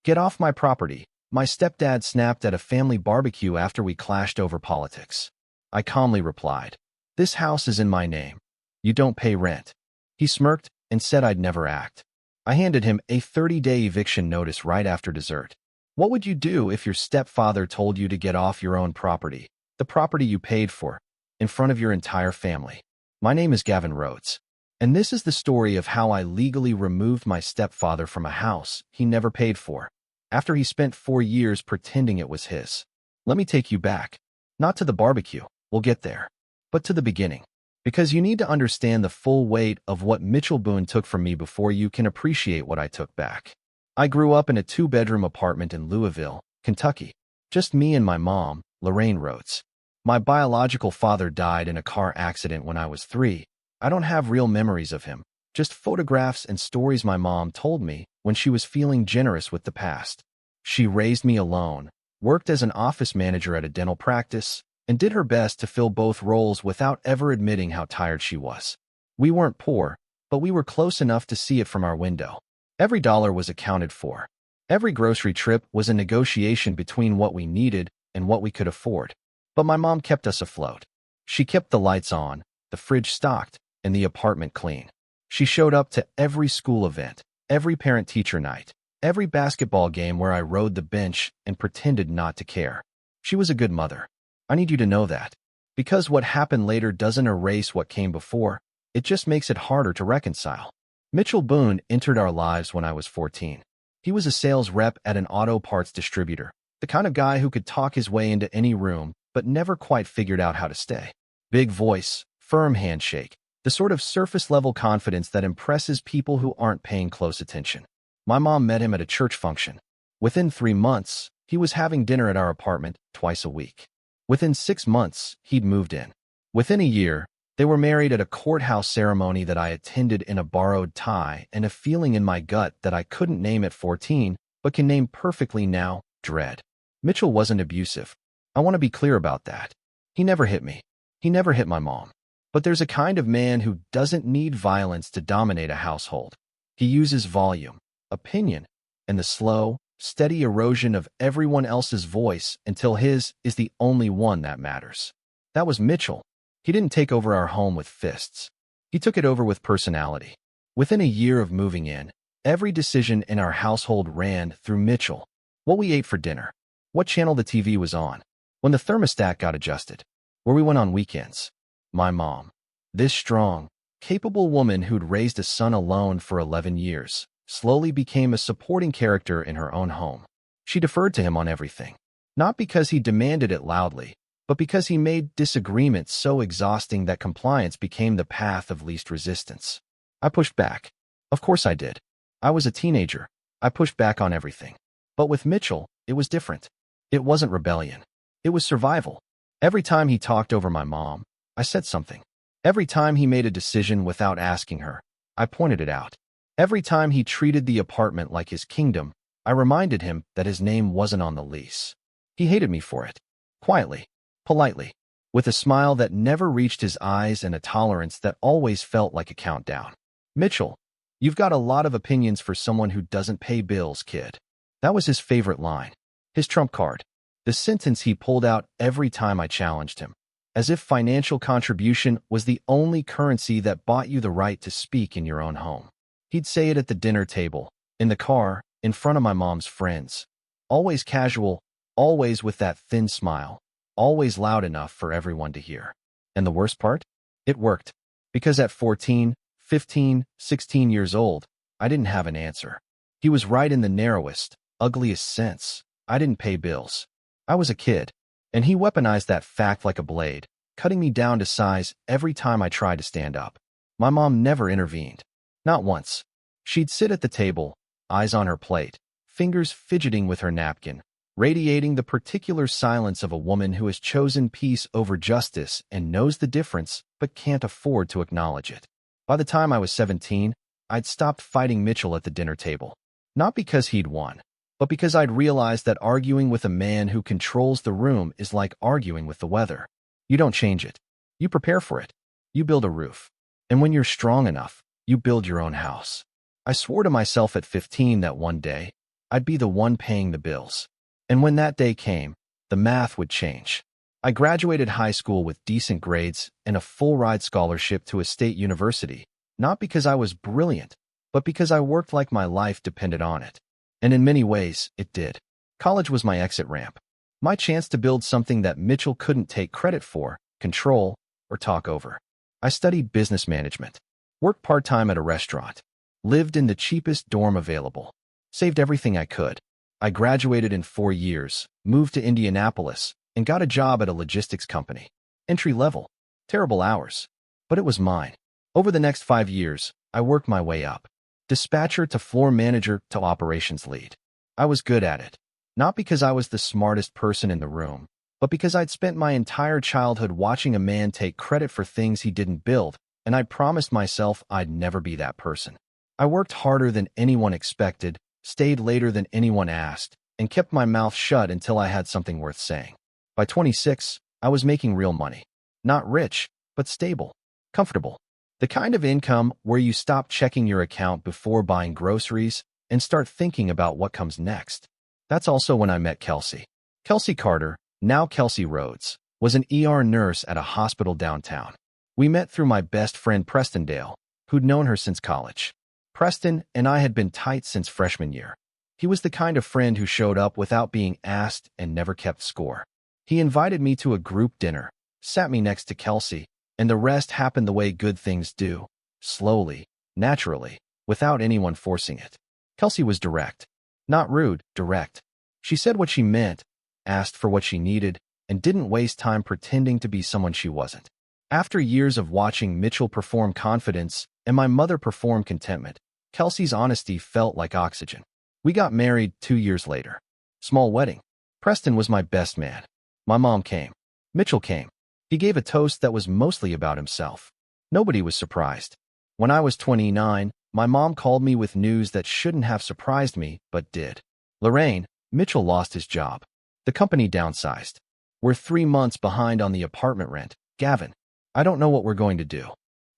"Get off my property," my stepdad snapped at a family barbecue after we clashed over politics. I calmly replied, "This house is in my name. You don't pay rent." He smirked and said I'd never act. I handed him a 30-day eviction notice right after dessert. What would you do if your stepfather told you to get off your own property, the property you paid for, in front of your entire family? My name is Gavin Rhodes, and this is the story of how I legally removed my stepfather from a house he never paid for, after he spent 4 years pretending it was his. Let me take you back, not to the barbecue, we'll get there, but to the beginning, because you need to understand the full weight of what Mitchell Boone took from me before you can appreciate what I took back. I grew up in a 2-bedroom apartment in Louisville, Kentucky. Just me and my mom, Lorraine Rhodes. My biological father died in a car accident when I was 3. I don't have real memories of him, just photographs and stories my mom told me when she was feeling generous with the past. She raised me alone, worked as an office manager at a dental practice, and did her best to fill both roles without ever admitting how tired she was. We weren't poor, but we were close enough to see it from our window. Every dollar was accounted for. Every grocery trip was a negotiation between what we needed and what we could afford. But my mom kept us afloat. She kept the lights on, the fridge stocked, and the apartment clean. She showed up to every school event, every parent-teacher night, every basketball game where I rode the bench and pretended not to care. She was a good mother. I need you to know that. Because what happened later doesn't erase what came before, it just makes it harder to reconcile. Mitchell Boone entered our lives when I was 14. He was a sales rep at an auto parts distributor, the kind of guy who could talk his way into any room, but never quite figured out how to stay. Big voice, firm handshake, the sort of surface-level confidence that impresses people who aren't paying close attention. My mom met him at a church function. Within 3 months, he was having dinner at our apartment twice a week. Within 6 months, he'd moved in. Within a year, they were married at a courthouse ceremony that I attended in a borrowed tie, and a feeling in my gut that I couldn't name at 14, but can name perfectly now, dread. Mitchell wasn't abusive. I want to be clear about that. He never hit me. He never hit my mom. But there's a kind of man who doesn't need violence to dominate a household. He uses volume, opinion, and the slow, steady erosion of everyone else's voice until his is the only one that matters. That was Mitchell. He didn't take over our home with fists. He took it over with personality. Within a year of moving in, every decision in our household ran through Mitchell. What we ate for dinner, what channel the TV was on, when the thermostat got adjusted, where we went on weekends. My mom, this strong, capable woman who'd raised a son alone for 11 years, slowly became a supporting character in her own home. She deferred to him on everything, not because he demanded it loudly, but because he made disagreements so exhausting that compliance became the path of least resistance. I pushed back. Of course I did. I was a teenager. I pushed back on everything. But with Mitchell, it was different. It wasn't rebellion. It was survival. Every time he talked over my mom, I said something. Every time he made a decision without asking her, I pointed it out. Every time he treated the apartment like his kingdom, I reminded him that his name wasn't on the lease. He hated me for it. Quietly. Politely, with a smile that never reached his eyes and a tolerance that always felt like a countdown. "Mitchell, you've got a lot of opinions for someone who doesn't pay bills, kid." That was his favorite line, his trump card, the sentence he pulled out every time I challenged him, as if financial contribution was the only currency that bought you the right to speak in your own home. He'd say it at the dinner table, in the car, in front of my mom's friends. Always casual, always with that thin smile. Always loud enough for everyone to hear. And the worst part? It worked. Because at 14, 15, 16 years old, I didn't have an answer. He was right in the narrowest, ugliest sense. I didn't pay bills. I was a kid. And he weaponized that fact like a blade, cutting me down to size every time I tried to stand up. My mom never intervened. Not once. She'd sit at the table, eyes on her plate, fingers fidgeting with her napkin, radiating the particular silence of a woman who has chosen peace over justice and knows the difference but can't afford to acknowledge it. By the time I was 17, I'd stopped fighting Mitchell at the dinner table. Not because he'd won, but because I'd realized that arguing with a man who controls the room is like arguing with the weather. You don't change it. You prepare for it. You build a roof. And when you're strong enough, you build your own house. I swore to myself at 15 that one day, I'd be the one paying the bills. And when that day came, the math would change. I graduated high school with decent grades and a full-ride scholarship to a state university, not because I was brilliant, but because I worked like my life depended on it. And in many ways, it did. College was my exit ramp. My chance to build something that Mitchell couldn't take credit for, control, or talk over. I studied business management, worked part-time at a restaurant, lived in the cheapest dorm available, saved everything I could. I graduated in 4 years, moved to Indianapolis, and got a job at a logistics company. Entry level, terrible hours, but it was mine. Over the next 5 years, I worked my way up. Dispatcher to floor manager to operations lead. I was good at it. Not because I was the smartest person in the room, but because I'd spent my entire childhood watching a man take credit for things he didn't build, and I promised myself I'd never be that person. I worked harder than anyone expected, stayed later than anyone asked, and kept my mouth shut until I had something worth saying. By 26, I was making real money. Not rich, but stable, comfortable. The kind of income where you stop checking your account before buying groceries and start thinking about what comes next. That's also when I met Kelsey. Kelsey Carter, now Kelsey Rhodes, was an ER nurse at a hospital downtown. We met through my best friend Preston Dale, who'd known her since college. Preston and I had been tight since freshman year. He was the kind of friend who showed up without being asked and never kept score. He invited me to a group dinner, sat me next to Kelsey, and the rest happened the way good things do, slowly, naturally, without anyone forcing it. Kelsey was direct. Not rude, direct. She said what she meant, asked for what she needed, and didn't waste time pretending to be someone she wasn't. After years of watching Mitchell perform confidence and my mother perform contentment, Kelsey's honesty felt like oxygen. We got married 2 years later. Small wedding. Preston was my best man. My mom came. Mitchell came. He gave a toast that was mostly about himself. Nobody was surprised. When I was 29, my mom called me with news that shouldn't have surprised me, but did. Lorraine, Mitchell lost his job. The company downsized. We're 3 months behind on the apartment rent. Gavin, I don't know what we're going to do.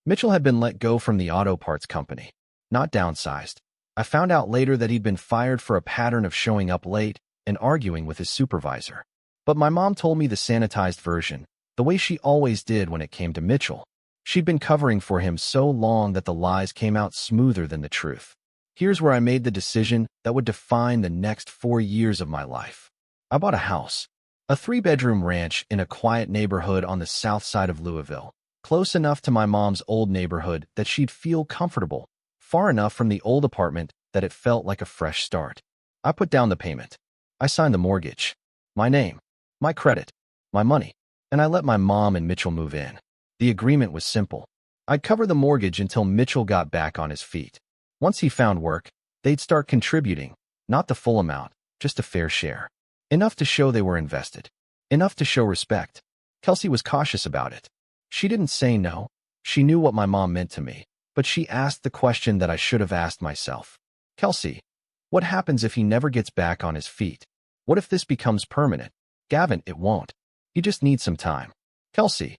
Mitchell had been let go from the auto parts company. Not downsized. I found out later that he'd been fired for a pattern of showing up late and arguing with his supervisor. But my mom told me the sanitized version, the way she always did when it came to Mitchell. She'd been covering for him so long that the lies came out smoother than the truth. Here's where I made the decision that would define the next 4 years of my life. I bought a house, a 3-bedroom ranch in a quiet neighborhood on the south side of Louisville, close enough to my mom's old neighborhood that she'd feel comfortable, far enough from the old apartment that it felt like a fresh start. I put down the payment. I signed the mortgage. My name, my credit, my money, and I let my mom and Mitchell move in. The agreement was simple. I'd cover the mortgage until Mitchell got back on his feet. Once he found work, they'd start contributing, not the full amount, just a fair share. Enough to show they were invested. Enough to show respect. Kelsey was cautious about it. She didn't say no. She knew what my mom meant to me, but she asked the question that I should have asked myself. Kelsey, what happens if he never gets back on his feet? What if this becomes permanent? Gavin, it won't. He just needs some time. Kelsey,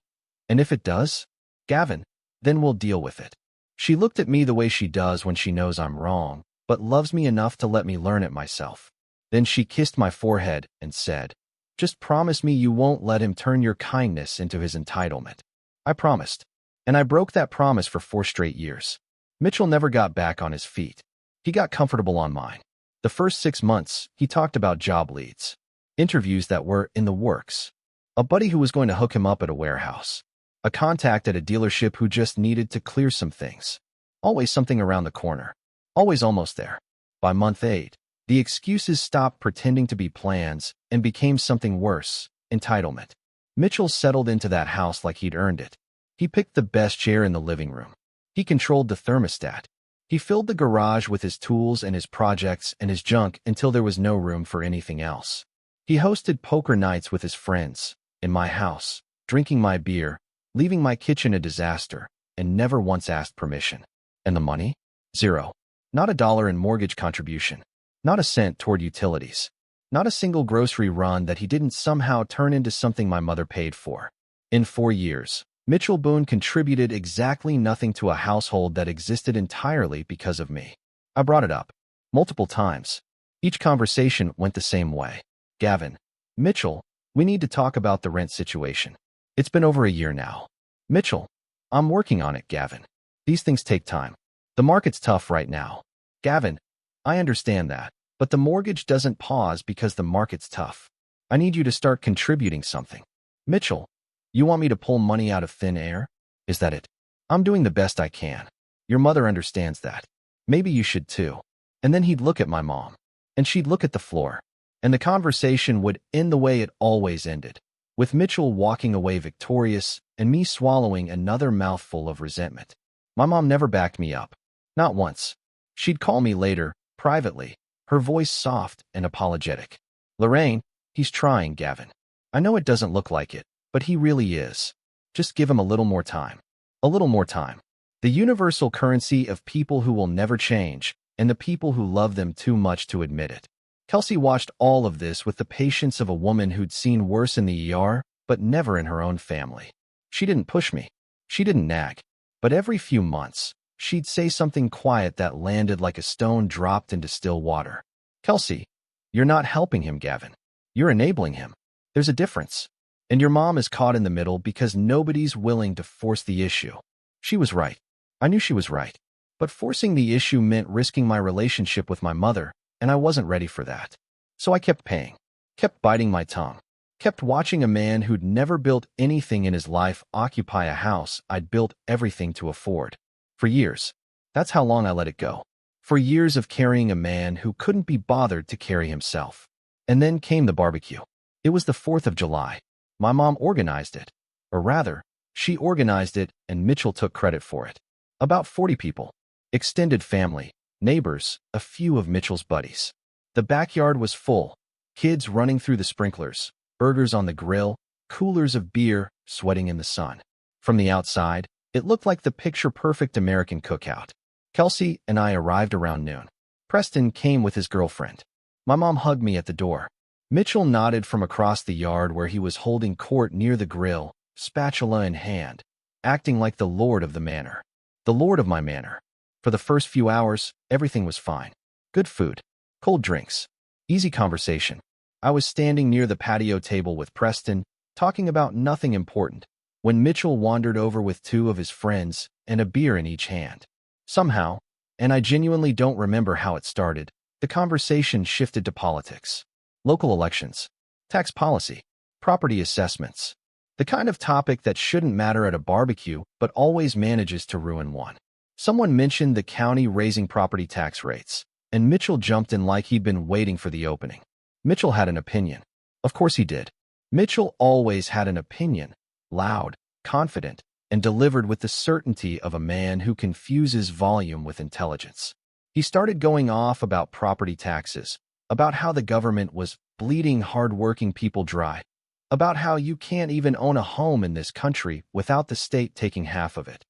and if it does? Gavin, then we'll deal with it. She looked at me the way she does when she knows I'm wrong, but loves me enough to let me learn it myself. Then she kissed my forehead and said, just promise me you won't let him turn your kindness into his entitlement. I promised. And I broke that promise for 4 straight years. Mitchell never got back on his feet. He got comfortable on mine. The first 6 months, he talked about job leads, interviews that were in the works, a buddy who was going to hook him up at a warehouse, a contact at a dealership who just needed to clear some things. Always something around the corner. Always almost there. By month 8, the excuses stopped pretending to be plans and became something worse, entitlement. Mitchell settled into that house like he'd earned it. He picked the best chair in the living room. He controlled the thermostat. He filled the garage with his tools and his projects and his junk until there was no room for anything else. He hosted poker nights with his friends, in my house, drinking my beer, leaving my kitchen a disaster, and never once asked permission. And the money? Zero. Not $1 in mortgage contribution. Not a cent toward utilities. Not a single grocery run that he didn't somehow turn into something my mother paid for. In 4 years, Mitchell Boone contributed exactly nothing to a household that existed entirely because of me. I brought it up multiple times. Each conversation went the same way. Gavin, Mitchell, we need to talk about the rent situation. It's been over a year now. Mitchell, I'm working on it, Gavin. These things take time. The market's tough right now. Gavin, I understand that, but the mortgage doesn't pause because the market's tough. I need you to start contributing something. Mitchell, you want me to pull money out of thin air? Is that it? I'm doing the best I can. Your mother understands that. Maybe you should too. And then he'd look at my mom, and she'd look at the floor, and the conversation would end the way it always ended, with Mitchell walking away victorious and me swallowing another mouthful of resentment. My mom never backed me up. Not once. She'd call me later, privately, her voice soft and apologetic. Lorraine, he's trying, Gavin. I know it doesn't look like it, but he really is. Just give him a little more time. A little more time. The universal currency of people who will never change, and the people who love them too much to admit it. Kelsey watched all of this with the patience of a woman who'd seen worse in the ER, but never in her own family. She didn't push me. She didn't nag. But every few months, she'd say something quiet that landed like a stone dropped into still water. Kelsey, you're not helping him, Gavin. You're enabling him. There's a difference. And your mom is caught in the middle because nobody's willing to force the issue. She was right. I knew she was right. But forcing the issue meant risking my relationship with my mother, and I wasn't ready for that. So I kept paying, kept biting my tongue, kept watching a man who'd never built anything in his life occupy a house I'd built everything to afford. For years. That's how long I let it go. For years of carrying a man who couldn't be bothered to carry himself. And then came the barbecue. It was the 4th of July. My mom organized it. Or rather, she organized it and Mitchell took credit for it. About 40 people. Extended family, neighbors, a few of Mitchell's buddies. The backyard was full. Kids running through the sprinklers, burgers on the grill, coolers of beer sweating in the sun. From the outside, it looked like the picture-perfect American cookout. Kelsey and I arrived around noon. Preston came with his girlfriend. My mom hugged me at the door. Mitchell nodded from across the yard where he was holding court near the grill, spatula in hand, acting like the lord of the manor. The lord of my manor. For the first few hours, everything was fine. Good food, cold drinks, easy conversation. I was standing near the patio table with Preston, talking about nothing important, when Mitchell wandered over with 2 of his friends and a beer in each hand. Somehow, and I genuinely don't remember how it started, the conversation shifted to politics. Local elections, tax policy, property assessments. The kind of topic that shouldn't matter at a barbecue but always manages to ruin one. Someone mentioned the county raising property tax rates, and Mitchell jumped in like he'd been waiting for the opening. Mitchell had an opinion. Of course he did. Mitchell always had an opinion, loud, confident, and delivered with the certainty of a man who confuses volume with intelligence. He started going off about property taxes, about how the government was bleeding hard-working people dry, about how you can't even own a home in this country without the state taking half of it.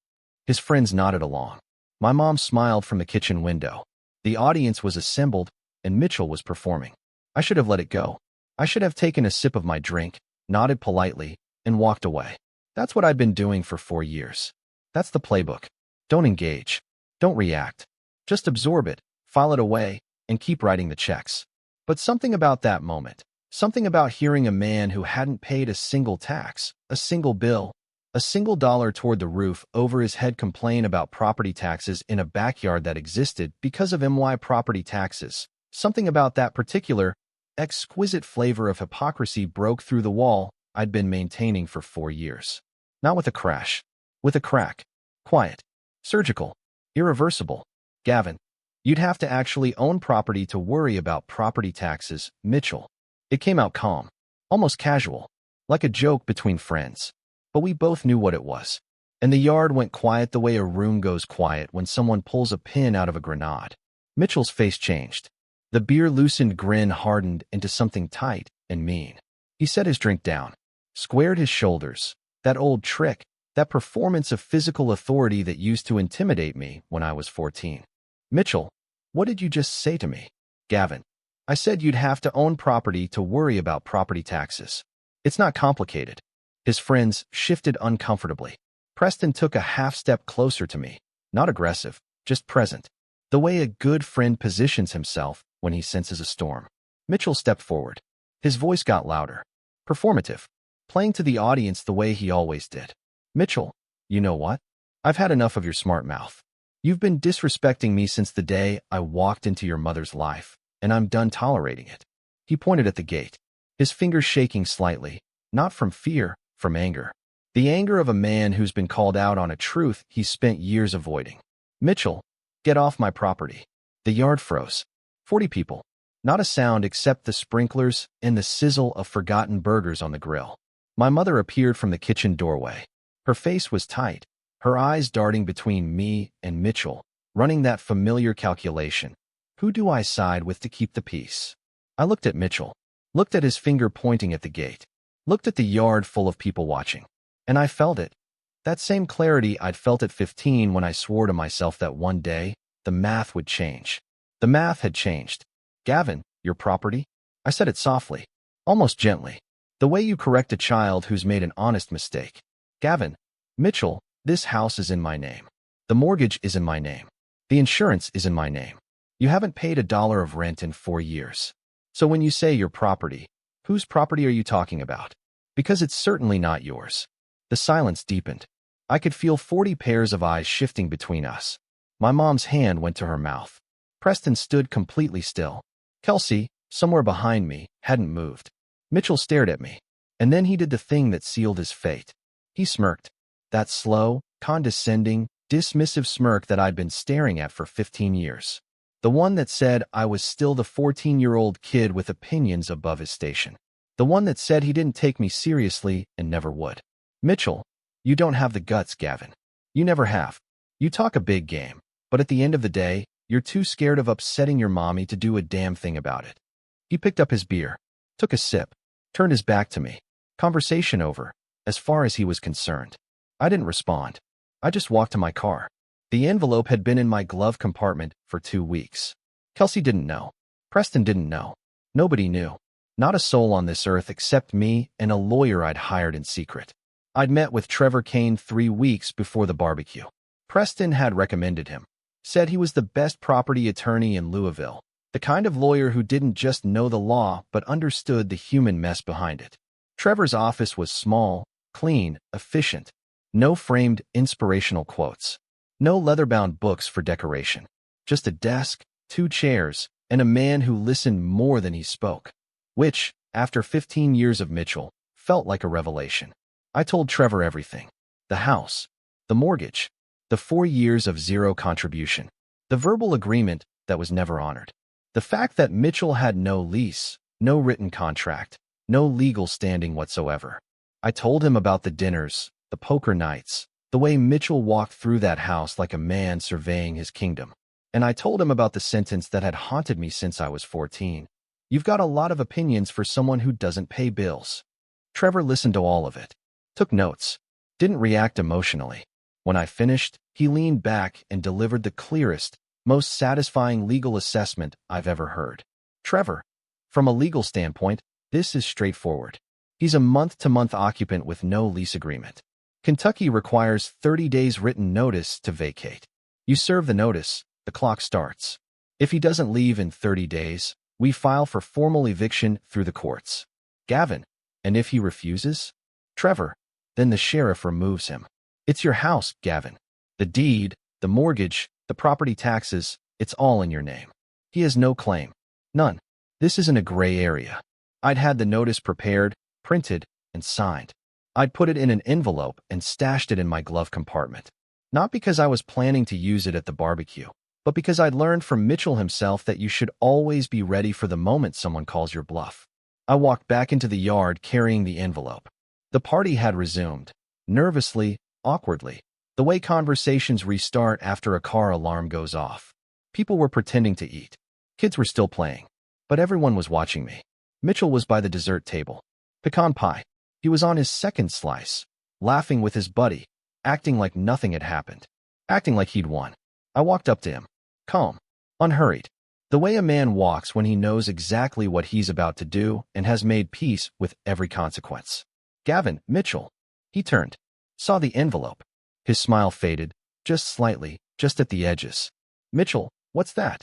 His friends nodded along. My mom smiled from the kitchen window. The audience was assembled, and Mitchell was performing. I should have let it go. I should have taken a sip of my drink, nodded politely, and walked away. That's what I'd been doing for 4 years. That's the playbook. Don't engage. Don't react. Just absorb it, file it away, and keep writing the checks. But something about that moment, something about hearing a man who hadn't paid a single tax, a single bill, a single dollar toward the roof over his head complain about property taxes in a backyard that existed because of MY property taxes, something about that particular, exquisite flavor of hypocrisy broke through the wall I'd been maintaining for 4 years. Not with a crash. With a crack. Quiet. Surgical. Irreversible. Gavin, you'd have to actually own property to worry about property taxes, Mitchell. It came out calm. Almost casual. Like a joke between friends. But we both knew what it was. And the yard went quiet the way a room goes quiet when someone pulls a pin out of a grenade. Mitchell's face changed. The beer-loosened grin hardened into something tight and mean. He set his drink down, squared his shoulders. That old trick, that performance of physical authority that used to intimidate me when I was 14. Mitchell, what did you just say to me? Gavin, I said you'd have to own property to worry about property taxes. It's not complicated. His friends shifted uncomfortably. Preston took a half step closer to me, not aggressive, just present. The way a good friend positions himself when he senses a storm. Mitchell stepped forward. His voice got louder. Performative. Playing to the audience the way he always did. Mitchell, you know what? I've had enough of your smart mouth. You've been disrespecting me since the day I walked into your mother's life, and I'm done tolerating it. He pointed at the gate, his fingers shaking slightly, not from fear, from anger. The anger of a man who's been called out on a truth he's spent years avoiding. Mitchell, get off my property. The yard froze. 40 people. Not a sound except the sprinklers and the sizzle of forgotten burgers on the grill. My mother appeared from the kitchen doorway. Her face was tight, her eyes darting between me and Mitchell, running that familiar calculation. Who do I side with to keep the peace? I looked at Mitchell, looked at his finger pointing at the gate, looked at the yard full of people watching, and I felt it. That same clarity I'd felt at 15 when I swore to myself that one day, the math would change. The math had changed. Gavin, your property? I said it softly, almost gently, the way you correct a child who's made an honest mistake. Gavin, Mitchell, this house is in my name. The mortgage is in my name. The insurance is in my name. You haven't paid $1 of rent in 4 years. So when you say your property, whose property are you talking about? Because it's certainly not yours. The silence deepened. I could feel 40 pairs of eyes shifting between us. My mom's hand went to her mouth. Preston stood completely still. Kelsey, somewhere behind me, hadn't moved. Mitchell stared at me, and then he did the thing that sealed his fate. He smirked. That slow, condescending, dismissive smirk that I'd been staring at for 15 years. The one that said I was still the 14-year-old kid with opinions above his station. The one that said he didn't take me seriously and never would. Mitchell, you don't have the guts, Gavin. You never have. You talk a big game, but at the end of the day, you're too scared of upsetting your mommy to do a damn thing about it. He picked up his beer, took a sip, turned his back to me. Conversation over, as far as he was concerned. I didn't respond. I just walked to my car. The envelope had been in my glove compartment for 2 weeks. Kelsey didn't know. Preston didn't know. Nobody knew. Not a soul on this earth except me and a lawyer I'd hired in secret. I'd met with Trevor Kane 3 weeks before the barbecue. Preston had recommended him. Said he was the best property attorney in Louisville. The kind of lawyer who didn't just know the law but understood the human mess behind it. Trevor's office was small, clean, efficient. No framed inspirational quotes. No leather-bound books for decoration. Just a desk, 2 chairs, and a man who listened more than he spoke. Which, after 15 years of Mitchell, felt like a revelation. I told Trevor everything. The house. The mortgage. The 4 years of zero contribution. The verbal agreement that was never honored. The fact that Mitchell had no lease, no written contract, no legal standing whatsoever. I told him about the dinners, the poker nights, the way Mitchell walked through that house like a man surveying his kingdom. And I told him about the sentence that had haunted me since I was 14. You've got a lot of opinions for someone who doesn't pay bills. Trevor listened to all of it. Took notes. Didn't react emotionally. When I finished, he leaned back and delivered the clearest, most satisfying legal assessment I've ever heard. Trevor, from a legal standpoint, this is straightforward. He's a month-to-month occupant with no lease agreement. Kentucky requires 30 days written notice to vacate. You serve the notice, the clock starts. If he doesn't leave in 30 days, we file for formal eviction through the courts. Gavin, and if he refuses? Trevor, then the sheriff removes him. It's your house, Gavin. The deed, the mortgage, the property taxes, it's all in your name. He has no claim. None. This isn't a gray area. I'd had the notice prepared, printed, and signed. I'd put it in an envelope and stashed it in my glove compartment. Not because I was planning to use it at the barbecue, but because I'd learned from Mitchell himself that you should always be ready for the moment someone calls your bluff. I walked back into the yard carrying the envelope. The party had resumed, nervously, awkwardly, the way conversations restart after a car alarm goes off. People were pretending to eat. Kids were still playing. But everyone was watching me. Mitchell was by the dessert table. Pecan pie. He was on his second slice, laughing with his buddy, acting like nothing had happened, acting like he'd won. I walked up to him, calm, unhurried, the way a man walks when he knows exactly what he's about to do and has made peace with every consequence. Gavin, Mitchell. He turned, saw the envelope. His smile faded, just slightly, just at the edges. Mitchell, what's that?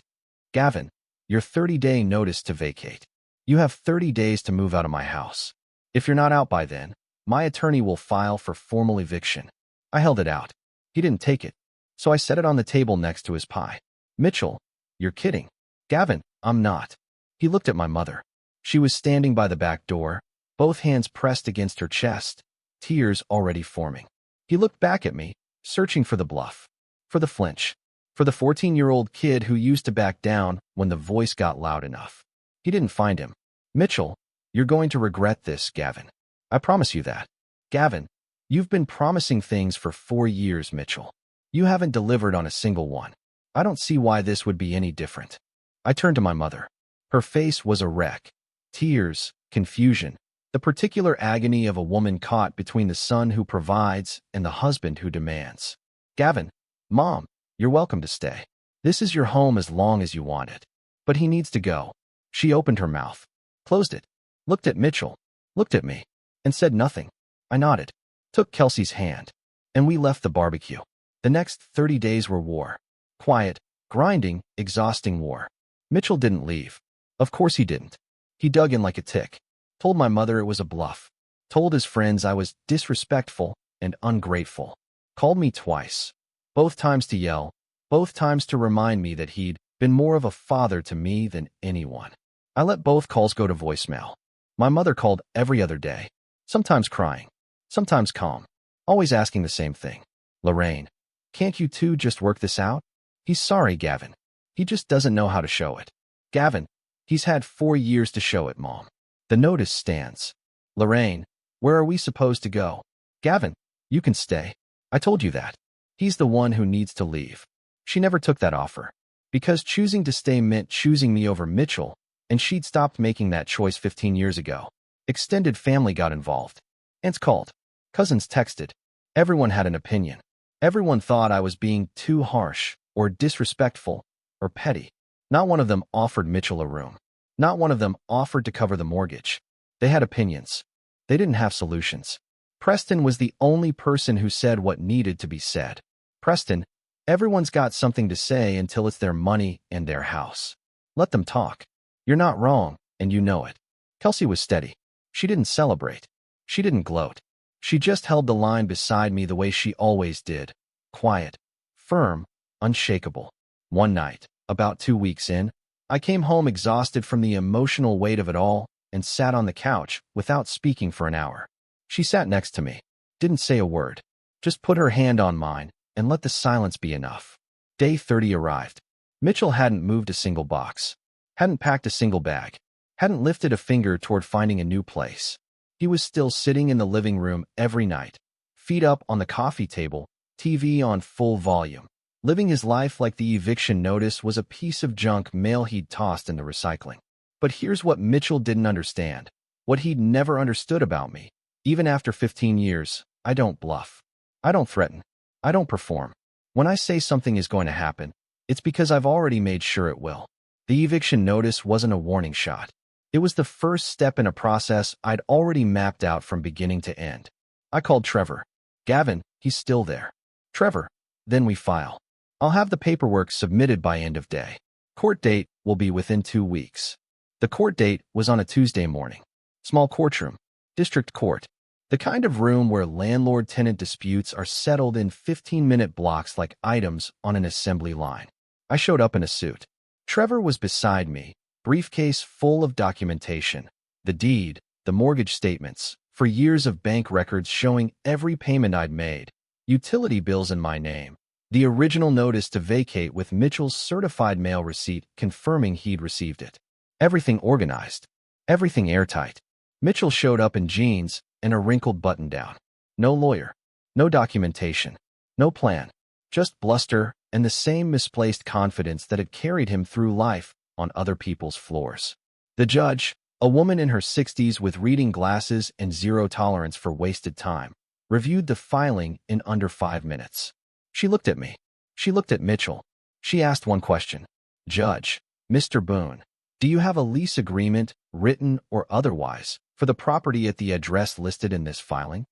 Gavin, Your 30-day notice to vacate. You have 30 days to move out of my house. If you're not out by then, my attorney will file for formal eviction. I held it out. He didn't take it, so I set it on the table next to his pie. Mitchell, you're kidding. Gavin, I'm not. He looked at my mother. She was standing by the back door, both hands pressed against her chest, tears already forming. He looked back at me, searching for the bluff, for the flinch, for the 14-year-old kid who used to back down when the voice got loud enough. He didn't find him. Mitchell, you're going to regret this, Gavin. I promise you that. Gavin, you've been promising things for 4 years, Mitchell. You haven't delivered on a single one. I don't see why this would be any different. I turned to my mother. Her face was a wreck. Tears, confusion, the particular agony of a woman caught between the son who provides and the husband who demands. Gavin, Mom, you're welcome to stay. This is your home as long as you want it. But he needs to go. She opened her mouth, closed it, looked at Mitchell, looked at me, and said nothing. I nodded, took Kelsey's hand, and we left the barbecue. The next 30 days were war. Quiet, grinding, exhausting war. Mitchell didn't leave. Of course he didn't. He dug in like a tick, told my mother it was a bluff, told his friends I was disrespectful and ungrateful, called me twice, both times to yell, both times to remind me that he'd been more of a father to me than anyone. I let both calls go to voicemail. My mother called every other day, sometimes crying, sometimes calm, always asking the same thing. Lorraine, can't you two just work this out? He's sorry, Gavin. He just doesn't know how to show it. Gavin, he's had 4 years to show it, Mom. The notice stands. Lorraine, where are we supposed to go? Gavin, you can stay. I told you that. He's the one who needs to leave. She never took that offer. Because choosing to stay meant choosing me over Mitchell, and she'd stopped making that choice 15 years ago. Extended family got involved. Aunts called. Cousins texted. Everyone had an opinion. Everyone thought I was being too harsh, or disrespectful, or petty. Not one of them offered Mitchell a room. Not one of them offered to cover the mortgage. They had opinions. They didn't have solutions. Preston was the only person who said what needed to be said. Preston, everyone's got something to say until it's their money and their house. Let them talk. You're not wrong, and you know it. Kelsey was steady. She didn't celebrate. She didn't gloat. She just held the line beside me the way she always did. Quiet, firm, unshakable. One night, about 2 weeks in, I came home exhausted from the emotional weight of it all and sat on the couch without speaking for an hour. She sat next to me, didn't say a word, just put her hand on mine and let the silence be enough. Day 30 arrived. Mitchell hadn't moved a single box, hadn't packed a single bag, hadn't lifted a finger toward finding a new place. He was still sitting in the living room every night, feet up on the coffee table, TV on full volume, living his life like the eviction notice was a piece of junk mail he'd tossed in the recycling. But here's what Mitchell didn't understand, what he'd never understood about me. Even after 15 years, I don't bluff. I don't threaten. I don't perform. When I say something is going to happen, it's because I've already made sure it will. The eviction notice wasn't a warning shot. It was the first step in a process I'd already mapped out from beginning to end. I called Trevor. Gavin, he's still there. Trevor, then we file. I'll have the paperwork submitted by end of day. Court date will be within 2 weeks. The court date was on a Tuesday morning. Small courtroom. District court. The kind of room where landlord-tenant disputes are settled in 15-minute blocks like items on an assembly line. I showed up in a suit. Trevor was beside me, briefcase full of documentation. The deed, the mortgage statements, for years of bank records showing every payment I'd made, utility bills in my name, the original notice to vacate with Mitchell's certified mail receipt confirming he'd received it. Everything organized. Everything airtight. Mitchell showed up in jeans and a wrinkled button-down. No lawyer. No documentation. No plan. Just bluster and the same misplaced confidence that had carried him through life on other people's floors. The judge, a woman in her 60s with reading glasses and zero tolerance for wasted time, reviewed the filing in under 5 minutes. She looked at me. She looked at Mitchell. She asked one question. Judge, Mr. Boone, do you have a lease agreement, written or otherwise, for the property at the address listed in this filing?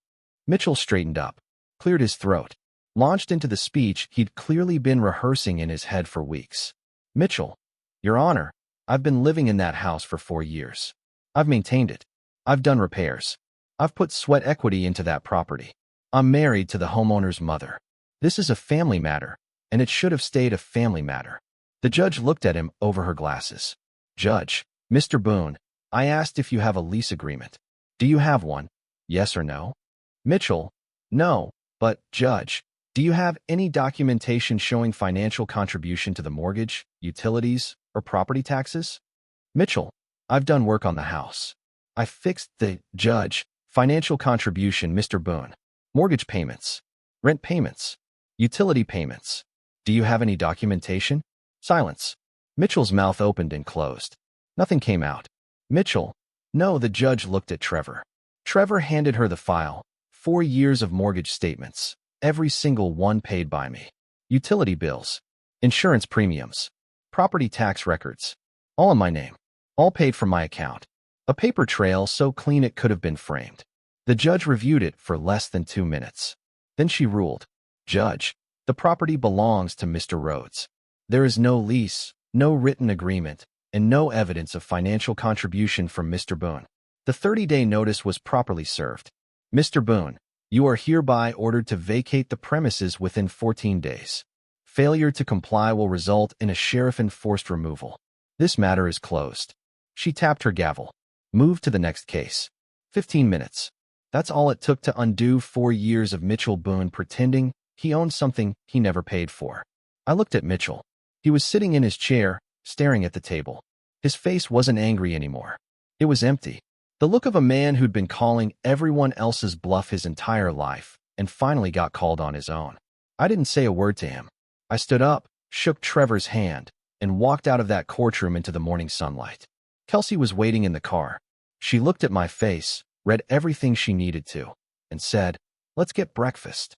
Mitchell straightened up, cleared his throat, launched into the speech he'd clearly been rehearsing in his head for weeks. Mitchell, Your Honor, I've been living in that house for 4 years. I've maintained it. I've done repairs. I've put sweat equity into that property. I'm married to the homeowner's mother. This is a family matter, and it should have stayed a family matter. The judge looked at him over her glasses. Judge, Mr. Boone, I asked if you have a lease agreement. Do you have one? Yes or no? Mitchell, no, but, Judge, do you have any documentation showing financial contribution to the mortgage, utilities, or property taxes? Mitchell, I've done work on the house. I fixed the, Judge, financial contribution, Mr. Boone. Mortgage payments, rent payments, utility payments. Do you have any documentation? Silence. Mitchell's mouth opened and closed. Nothing came out. Mitchell, no. The judge looked at Trevor. Trevor handed her the file. 4 years of mortgage statements, every single one paid by me. Utility bills, insurance premiums, property tax records, all in my name, all paid from my account. A paper trail so clean it could have been framed. The judge reviewed it for less than 2 minutes. Then she ruled, Judge, the property belongs to Mr. Rhodes. There is no lease, no written agreement, and no evidence of financial contribution from Mr. Boone. The 30-day notice was properly served. Mr. Boone, you are hereby ordered to vacate the premises within 14 days. Failure to comply will result in a sheriff-enforced removal. This matter is closed. She tapped her gavel. Move to the next case. 15 minutes. That's all it took to undo 4 years of Mitchell Boone pretending he owned something he never paid for. I looked at Mitchell. He was sitting in his chair, staring at the table. His face wasn't angry anymore. It was empty. The look of a man who'd been calling everyone else's bluff his entire life and finally got called on his own. I didn't say a word to him. I stood up, shook Trevor's hand, and walked out of that courtroom into the morning sunlight. Kelsey was waiting in the car. She looked at my face, read everything she needed to, and said, Let's get breakfast.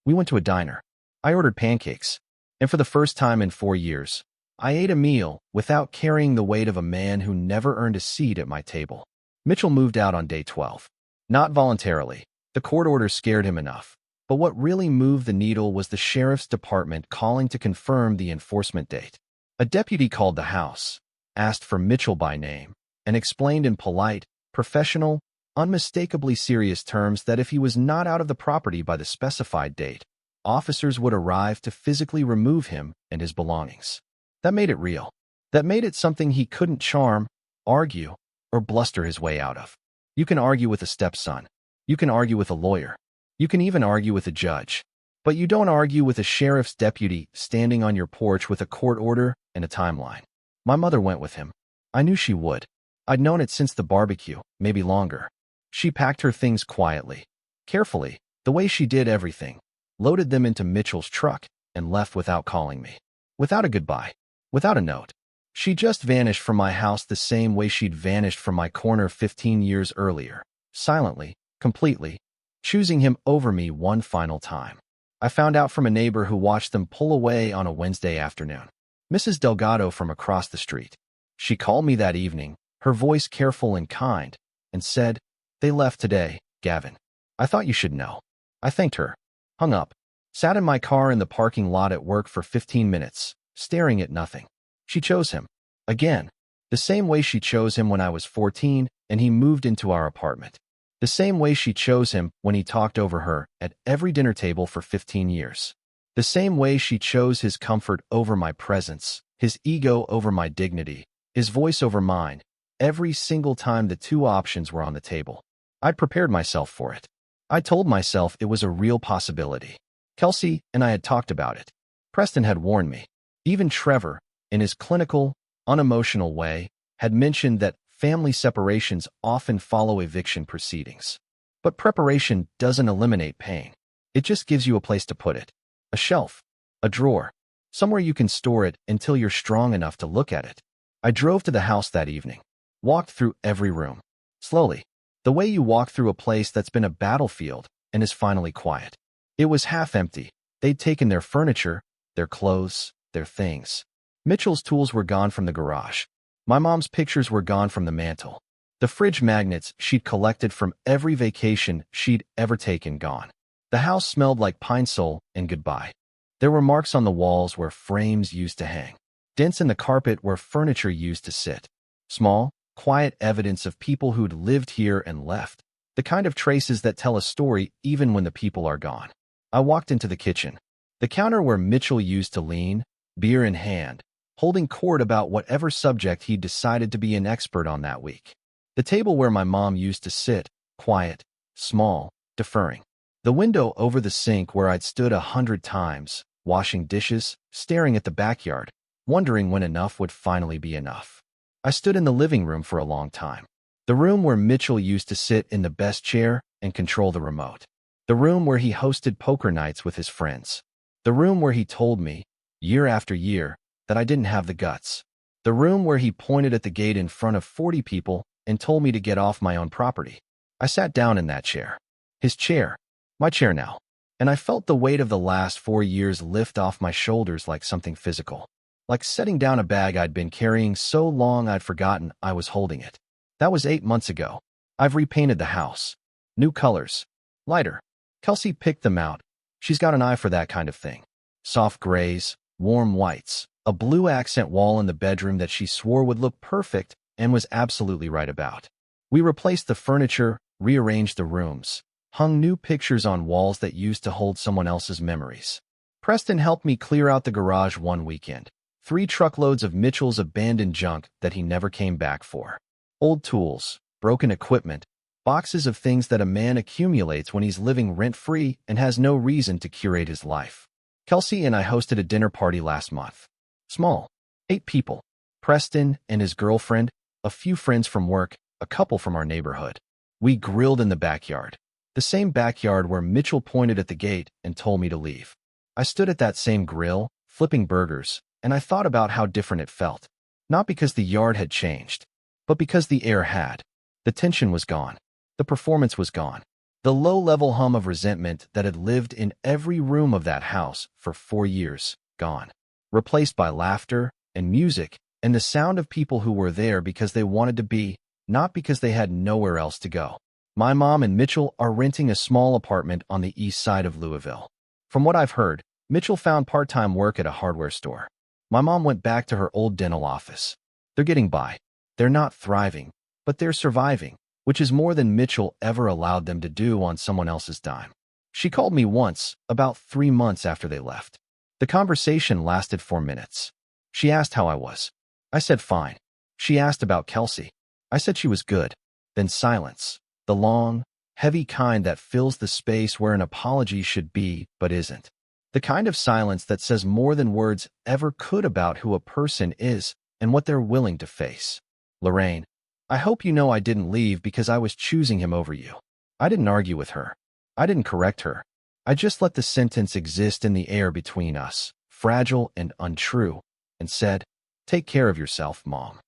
We went to a diner. I ordered pancakes, and for the first time in 4 years, I ate a meal without carrying the weight of a man who never earned a seat at my table. Mitchell moved out on day 12. Not voluntarily. The court order scared him enough. But what really moved the needle was the sheriff's department calling to confirm the enforcement date. A deputy called the house, asked for Mitchell by name, and explained in polite, professional, unmistakably serious terms that if he was not out of the property by the specified date, officers would arrive to physically remove him and his belongings. That made it real. That made it something he couldn't charm, argue, or bluster his way out of. You can argue with a stepson. You can argue with a lawyer. You can even argue with a judge. But you don't argue with a sheriff's deputy standing on your porch with a court order and a timeline. My mother went with him. I knew she would. I'd known it since the barbecue, maybe longer. She packed her things quietly, carefully, the way she did everything, loaded them into Mitchell's truck, and left without calling me. Without a goodbye. Without a note. She just vanished from my house the same way she'd vanished from my corner 15 years earlier, silently, completely, choosing him over me one final time. I found out from a neighbor who watched them pull away on a Wednesday afternoon. Mrs. Delgado from across the street. She called me that evening, her voice careful and kind, and said, They left today, Gavin. I thought you should know. I thanked her, hung up, sat in my car in the parking lot at work for 15 minutes, staring at nothing. She chose him. Again. The same way she chose him when I was 14 and he moved into our apartment. The same way she chose him when he talked over her at every dinner table for 15 years. The same way she chose his comfort over my presence, his ego over my dignity, his voice over mine, every single time the two options were on the table. I'd prepared myself for it. I told myself it was a real possibility. Kelsey and I had talked about it. Preston had warned me. Even Trevor, in his clinical, unemotional way, had mentioned that family separations often follow eviction proceedings. But preparation doesn't eliminate pain. It just gives you a place to put it. A shelf, a drawer, somewhere you can store it until you're strong enough to look at it. I drove to the house that evening, walked through every room, slowly, the way you walk through a place that's been a battlefield and is finally quiet. It was half empty. They'd taken their furniture, their clothes, their things. Mitchell's tools were gone from the garage. My mom's pictures were gone from the mantel. The fridge magnets she'd collected from every vacation she'd ever taken gone. The house smelled like pine sol and goodbye. There were marks on the walls where frames used to hang. Dents in the carpet where furniture used to sit. Small, quiet evidence of people who'd lived here and left. The kind of traces that tell a story even when the people are gone. I walked into the kitchen. The counter where Mitchell used to lean, beer in hand, holding court about whatever subject he'd decided to be an expert on that week. The table where my mom used to sit, quiet, small, deferring. The window over the sink where I'd stood 100 times, washing dishes, staring at the backyard, wondering when enough would finally be enough. I stood in the living room for a long time. The room where Mitchell used to sit in the best chair and control the remote. The room where he hosted poker nights with his friends. The room where he told me, year after year, that I didn't have the guts. The room where he pointed at the gate in front of 40 people and told me to get off my own property. I sat down in that chair. His chair. My chair now. And I felt the weight of the last 4 years lift off my shoulders like something physical. Like setting down a bag I'd been carrying so long I'd forgotten I was holding it. That was 8 months ago. I've repainted the house. New colors. Lighter. Kelsey picked them out. She's got an eye for that kind of thing. Soft grays, warm whites, a blue accent wall in the bedroom that she swore would look perfect and was absolutely right about. We replaced the furniture, rearranged the rooms, hung new pictures on walls that used to hold someone else's memories. Preston helped me clear out the garage one weekend. 3 truckloads of Mitchell's abandoned junk that he never came back for. Old tools, broken equipment, boxes of things that a man accumulates when he's living rent-free and has no reason to curate his life. Kelsey and I hosted a dinner party last month. Small. 8 people. Preston and his girlfriend, a few friends from work, a couple from our neighborhood. We grilled in the backyard. The same backyard where Mitchell pointed at the gate and told me to leave. I stood at that same grill, flipping burgers, and I thought about how different it felt. Not because the yard had changed, but because the air had. The tension was gone. The performance was gone. The low-level hum of resentment that had lived in every room of that house for 4 years, gone. Replaced by laughter and music and the sound of people who were there because they wanted to be, not because they had nowhere else to go. My mom and Mitchell are renting a small apartment on the east side of Louisville. From what I've heard, Mitchell found part-time work at a hardware store. My mom went back to her old dental office. They're getting by. They're not thriving, but they're surviving, which is more than Mitchell ever allowed them to do on someone else's dime. She called me once, about 3 months after they left. The conversation lasted 4 minutes. She asked how I was. I said fine. She asked about Kelsey. I said she was good. Then silence. The long, heavy kind that fills the space where an apology should be, but isn't. The kind of silence that says more than words ever could about who a person is and what they're willing to face. Lorraine, I hope you know I didn't leave because I was choosing him over you. I didn't argue with her. I didn't correct her. I just let the sentence exist in the air between us, fragile and untrue, and said, "Take care of yourself, Mom."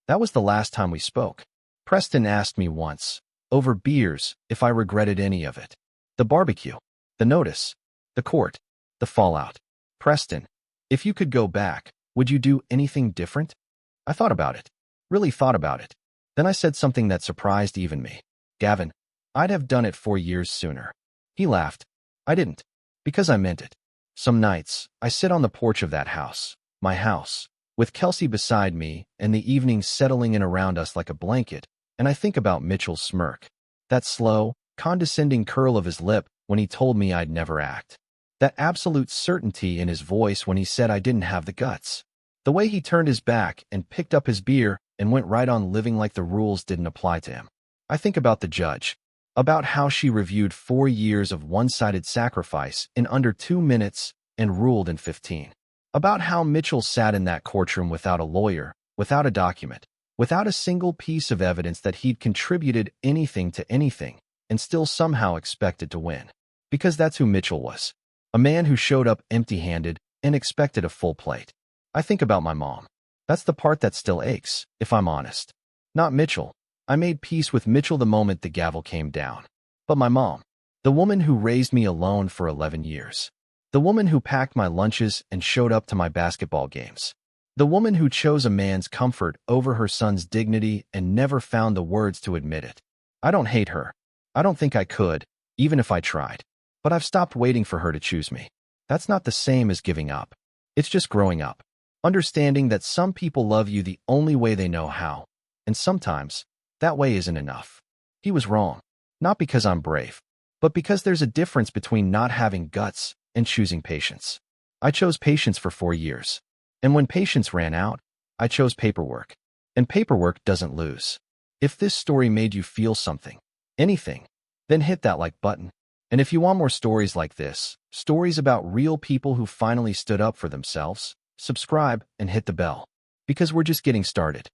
That was the last time we spoke. Preston asked me once, over beers, if I regretted any of it. The barbecue, the notice, the court, the fallout. Preston, if you could go back, would you do anything different? I thought about it. Really thought about it. Then I said something that surprised even me. Gavin, I'd have done it 4 years sooner. He laughed. I didn't. Because I meant it. Some nights, I sit on the porch of that house, my house, with Kelsey beside me and the evenings settling in around us like a blanket, and I think about Mitchell's smirk. That slow, condescending curl of his lip when he told me I'd never act. That absolute certainty in his voice when he said I didn't have the guts. The way he turned his back and picked up his beer and went right on living like the rules didn't apply to him. I think about the judge. About how she reviewed 4 years of one-sided sacrifice in under 2 minutes and ruled in 15. About how Mitchell sat in that courtroom without a lawyer, without a document, without a single piece of evidence that he'd contributed anything to anything, and still somehow expected to win. Because that's who Mitchell was. A man who showed up empty-handed and expected a full plate. I think about my mom. That's the part that still aches, if I'm honest. Not Mitchell. I made peace with Mitchell the moment the gavel came down. But my mom. The woman who raised me alone for 11 years. The woman who packed my lunches and showed up to my basketball games. The woman who chose a man's comfort over her son's dignity and never found the words to admit it. I don't hate her. I don't think I could, even if I tried. But I've stopped waiting for her to choose me. That's not the same as giving up. It's just growing up. Understanding that some people love you the only way they know how, and sometimes that way isn't enough. He was wrong, not because I'm brave, but because there's a difference between not having guts and choosing patience. I chose patience for 4 years, and when patience ran out, I chose paperwork, and paperwork doesn't lose. If this story made you feel something, anything, then hit that like button. And if you want more stories like this, stories about real people who finally stood up for themselves, subscribe and hit the bell, because we're just getting started.